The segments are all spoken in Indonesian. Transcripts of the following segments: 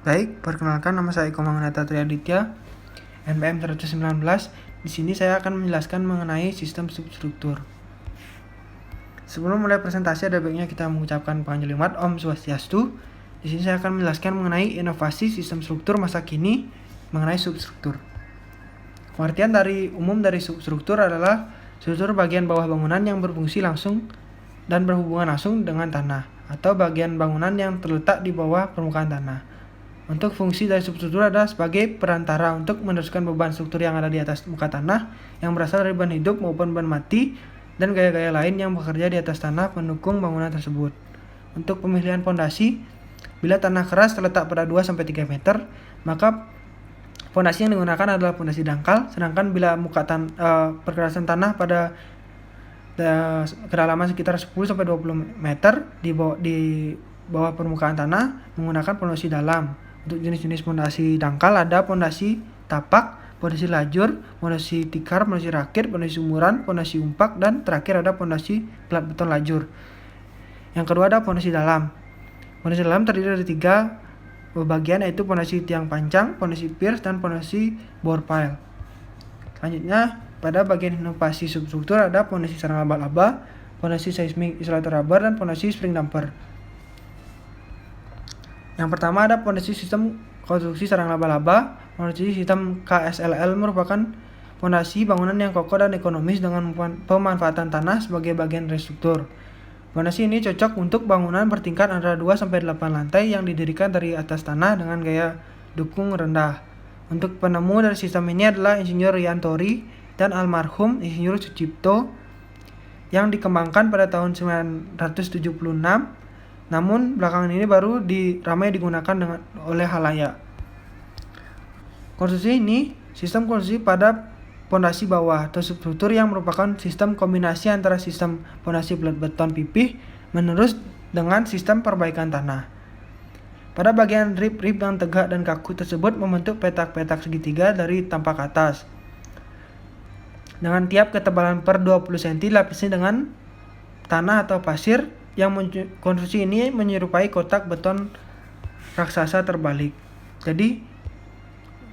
Baik, perkenalkan nama saya Eko Mangunata Triaditya, NPM 119. Di sini saya akan menjelaskan mengenai sistem substruktur. Sebelum mulai presentasi ada baiknya kita mengucapkan panjelimat Om Swastiastu. Di sini saya akan menjelaskan mengenai inovasi sistem struktur masa kini mengenai substruktur. Pengertian umum dari substruktur adalah struktur bagian bawah bangunan yang berfungsi langsung dan berhubungan langsung dengan tanah, atau bagian bangunan yang terletak di bawah permukaan tanah. Untuk fungsi dari substruktur adalah sebagai perantara untuk meneruskan beban struktur yang ada di atas muka tanah yang berasal dari ban hidup maupun ban mati dan gaya-gaya lain yang bekerja di atas tanah pendukung bangunan tersebut. Untuk pemilihan pondasi, bila tanah keras terletak pada 2-3 meter, maka pondasi yang digunakan adalah pondasi dangkal, sedangkan bila perkerasan tanah pada kedalaman sekitar 10-20 meter di bawah permukaan tanah menggunakan pondasi dalam. Untuk jenis-jenis pondasi dangkal ada pondasi tapak, pondasi lajur, pondasi tikar, pondasi rakit, pondasi sumuran, pondasi umpak, dan terakhir ada pondasi plat beton lajur. Yang kedua ada pondasi dalam. Pondasi dalam terdiri dari 3 bagian, yaitu pondasi tiang pancang, pondasi piers, dan pondasi bore pile. Selanjutnya pada bagian inovasi substruktur ada pondasi sarang laba-laba, pondasi seismik isolator rubber, dan pondasi spring damper. Yang pertama ada pondasi sistem konstruksi sarang laba-laba. Pondasi sistem KSLL merupakan pondasi bangunan yang kokoh dan ekonomis dengan pemanfaatan tanah sebagai bagian restruktur. Pondasi ini cocok untuk bangunan bertingkat antara 2-8 lantai yang didirikan dari atas tanah dengan gaya dukung rendah. Untuk penemu dari sistem ini adalah Insinyur Riantori dan almarhum Insinyur Sucipto yang dikembangkan pada tahun 1976. Namun belakangan ini baru ramai digunakan oleh halayak. Konstruksi ini sistem konstruksi pada pondasi bawah atau substruktur yang merupakan sistem kombinasi antara sistem pondasi plat beton pipih menerus dengan sistem perbaikan tanah. Pada bagian rib-rib yang tegak dan kaku tersebut membentuk petak-petak segitiga dari tampak atas. Dengan tiap ketebalan per 20 cm dilapisi dengan tanah atau pasir. Yang konstruksi ini menyerupai kotak beton raksasa terbalik. Jadi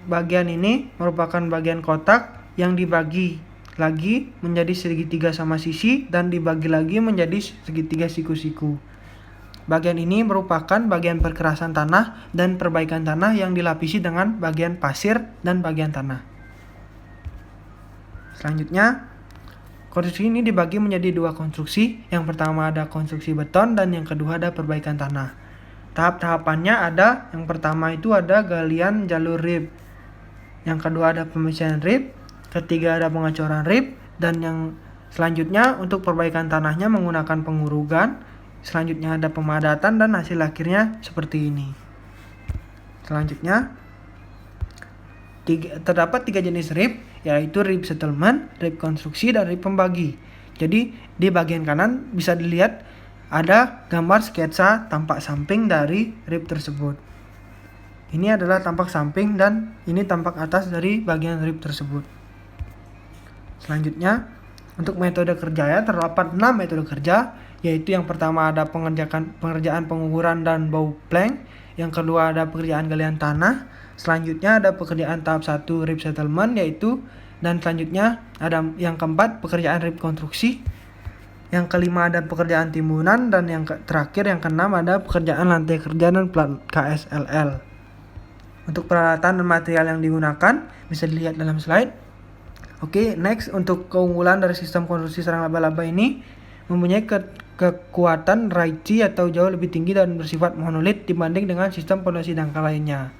bagian ini merupakan bagian kotak yang dibagi lagi menjadi segitiga sama sisi dan dibagi lagi menjadi segitiga siku-siku. Bagian ini merupakan bagian perkerasan tanah dan perbaikan tanah yang dilapisi dengan bagian pasir dan bagian tanah. Selanjutnya, konstruksi ini dibagi menjadi 2 konstruksi. Yang pertama ada konstruksi beton dan yang kedua ada perbaikan tanah. Tahap-tahapannya ada, yang pertama itu ada galian jalur rib. Yang kedua ada pemisihan rib. Ketiga ada pengecoran rib. Dan yang selanjutnya untuk perbaikan tanahnya menggunakan pengurugan. Selanjutnya ada pemadatan dan hasil akhirnya seperti ini. Selanjutnya terdapat 3 jenis rib, yaitu rib settlement, rib konstruksi, dan rib pembagi. Jadi di bagian kanan bisa dilihat ada gambar sketsa tampak samping dari rib tersebut. Ini adalah tampak samping dan ini tampak atas dari bagian rib tersebut. Selanjutnya untuk metode kerjanya terdapat 6 metode kerja, yaitu yang pertama ada pengerjaan pengukuran dan bau plank, yang kedua ada pekerjaan galian tanah, selanjutnya ada pekerjaan tahap 1 rib settlement dan selanjutnya ada yang keempat pekerjaan rib konstruksi, yang kelima ada pekerjaan timbunan, dan yang terakhir yang keenam ada pekerjaan lantai kerja dan plat KSLL. Untuk peralatan dan material yang digunakan bisa dilihat dalam slide. Oke, next untuk keunggulan dari sistem konstruksi sarang laba-laba ini mempunyai kekuatan Raichi atau jauh lebih tinggi dan bersifat monolit dibanding dengan sistem pondasi dangkal lainnya.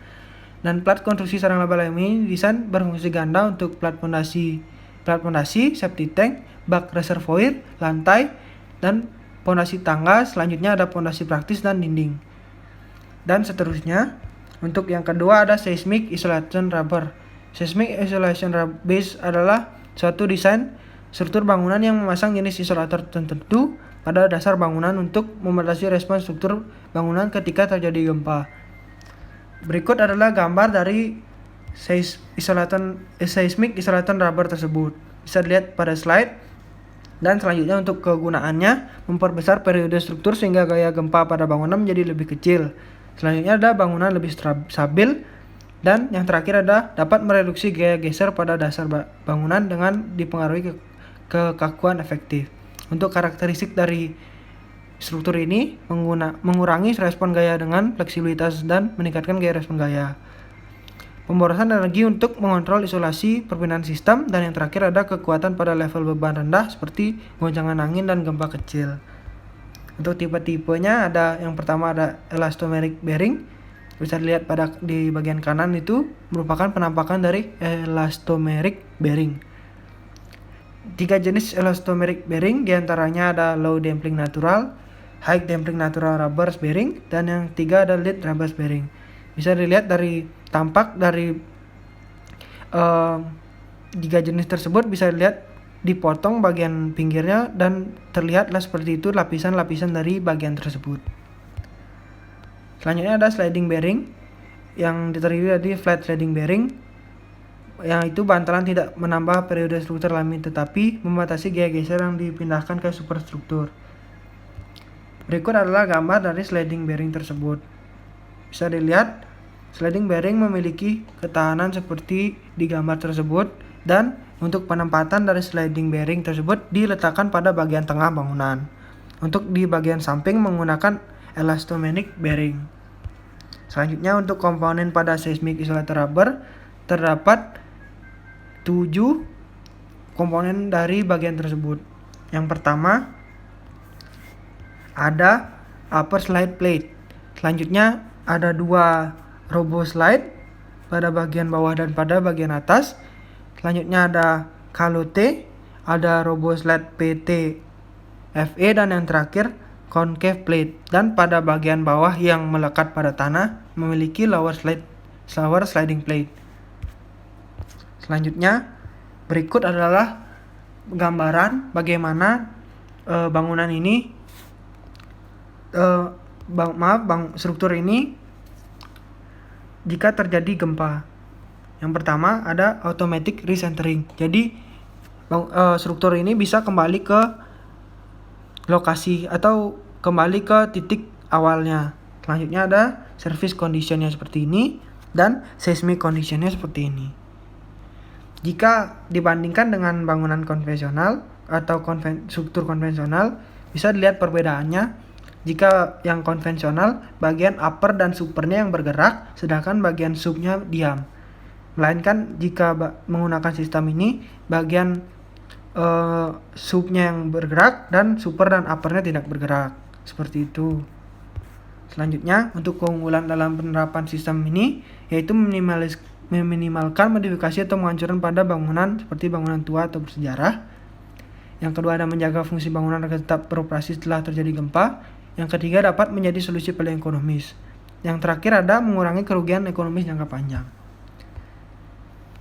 Dan plat konstruksi sarang laba-laba ini desain berfungsi ganda untuk plat pondasi, safety tank, bak reservoir, lantai, dan pondasi tangga. Selanjutnya ada pondasi praktis dan dinding. Dan seterusnya, untuk yang kedua ada seismic isolation rubber. Seismic isolation base adalah suatu desain struktur bangunan yang memasang jenis isolator tertentu pada dasar bangunan untuk membatasi respons struktur bangunan ketika terjadi gempa. Berikut adalah gambar dari seismic isolation rubber tersebut. Bisa dilihat pada slide. Dan selanjutnya untuk kegunaannya memperbesar periode struktur sehingga gaya gempa pada bangunan menjadi lebih kecil. Selanjutnya ada bangunan lebih stabil, dan yang terakhir ada dapat mereduksi gaya geser pada dasar bangunan dengan dipengaruhi kekakuan efektif. Untuk karakteristik dari struktur ini mengurangi respon gaya dengan fleksibilitas dan meningkatkan gaya respon gaya. Pemborosan energi untuk mengontrol isolasi perpindahan sistem, dan yang terakhir ada kekuatan pada level beban rendah seperti goncangan angin dan gempa kecil. Untuk tipe-tipenya ada yang pertama ada elastomeric bearing. Bisa dilihat di bagian kanan itu merupakan penampakan dari elastomeric bearing. 3 jenis elastomeric bearing diantaranya ada low damping natural, high damping natural rubber bearing, dan yang 3 ada lead rubber bearing. Bisa dilihat dari tampak dari 3 jenis tersebut, bisa dilihat dipotong bagian pinggirnya dan terlihatlah seperti itu lapisan-lapisan dari bagian tersebut. Selanjutnya ada sliding bearing yang terdiri dari flat sliding bearing, yang itu bantalan tidak menambah periode struktur alami tetapi membatasi gaya geser yang dipindahkan ke superstruktur. Berikut adalah gambar dari sliding bearing tersebut. Bisa dilihat sliding bearing memiliki ketahanan seperti di gambar tersebut, dan untuk penempatan dari sliding bearing tersebut diletakkan pada bagian tengah bangunan. Untuk di bagian samping menggunakan elastomeric bearing. Selanjutnya untuk komponen pada seismic isolator rubber terdapat 7 komponen dari bagian tersebut. Yang pertama ada upper slide plate. Selanjutnya ada 2 robo slide pada bagian bawah dan pada bagian atas. Selanjutnya ada calotte, ada robo slide PT FE, dan yang terakhir concave plate, dan pada bagian bawah yang melekat pada tanah memiliki lower sliding plate. Selanjutnya berikut adalah gambaran bagaimana bangunan ini struktur ini jika terjadi gempa. Yang pertama ada automatic recentering. Jadi struktur ini bisa kembali ke lokasi atau kembali ke titik awalnya. Selanjutnya ada service conditionnya seperti ini dan seismic conditionnya seperti ini. Jika dibandingkan dengan bangunan konvensional atau struktur konvensional, bisa dilihat perbedaannya. Jika yang konvensional, bagian upper dan supernya yang bergerak, sedangkan bagian subnya diam. Melainkan jika menggunakan sistem ini, bagian subnya yang bergerak dan super dan uppernya tidak bergerak. Seperti itu. Selanjutnya, untuk keunggulan dalam penerapan sistem ini yaitu meminimalkan modifikasi atau penghancuran pada bangunan seperti bangunan tua atau bersejarah. Yang kedua ada menjaga fungsi bangunan agar tetap beroperasi setelah terjadi gempa. Yang ketiga dapat menjadi solusi paling ekonomis. Yang terakhir ada mengurangi kerugian ekonomis jangka panjang.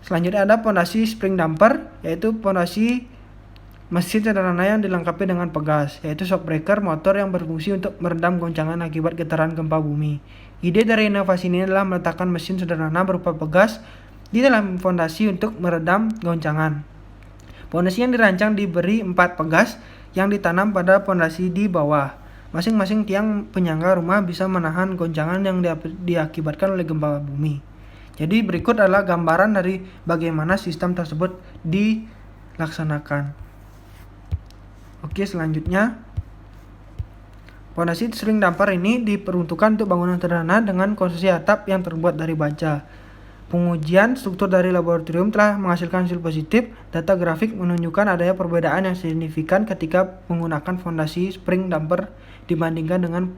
Selanjutnya ada pondasi spring damper, yaitu pondasi mesin sederhana yang dilengkapi dengan pegas, yaitu shockbreaker motor yang berfungsi untuk meredam goncangan akibat getaran gempa bumi. Ide dari inovasi ini adalah meletakkan mesin sederhana berupa pegas di dalam fondasi untuk meredam goncangan. Fondasi yang dirancang diberi 4 pegas yang ditanam pada fondasi di bawah. Masing-masing tiang penyangga rumah bisa menahan goncangan yang diakibatkan oleh gempa bumi. Jadi berikut adalah gambaran dari bagaimana sistem tersebut dilaksanakan. Oke, selanjutnya fondasi spring damper ini diperuntukkan untuk bangunan sederhana dengan konstruksi atap yang terbuat dari baja. Pengujian struktur dari laboratorium telah menghasilkan hasil positif. Data grafik menunjukkan adanya perbedaan yang signifikan ketika menggunakan fondasi spring damper dibandingkan dengan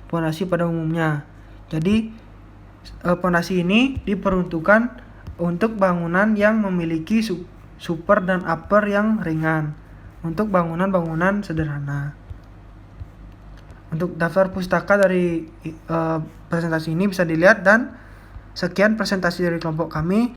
fondasi pada umumnya. Jadi fondasi ini diperuntukkan untuk bangunan yang memiliki super dan upper yang ringan, untuk bangunan-bangunan sederhana. Untuk daftar pustaka dari presentasi ini bisa dilihat, dan sekian presentasi dari kelompok kami.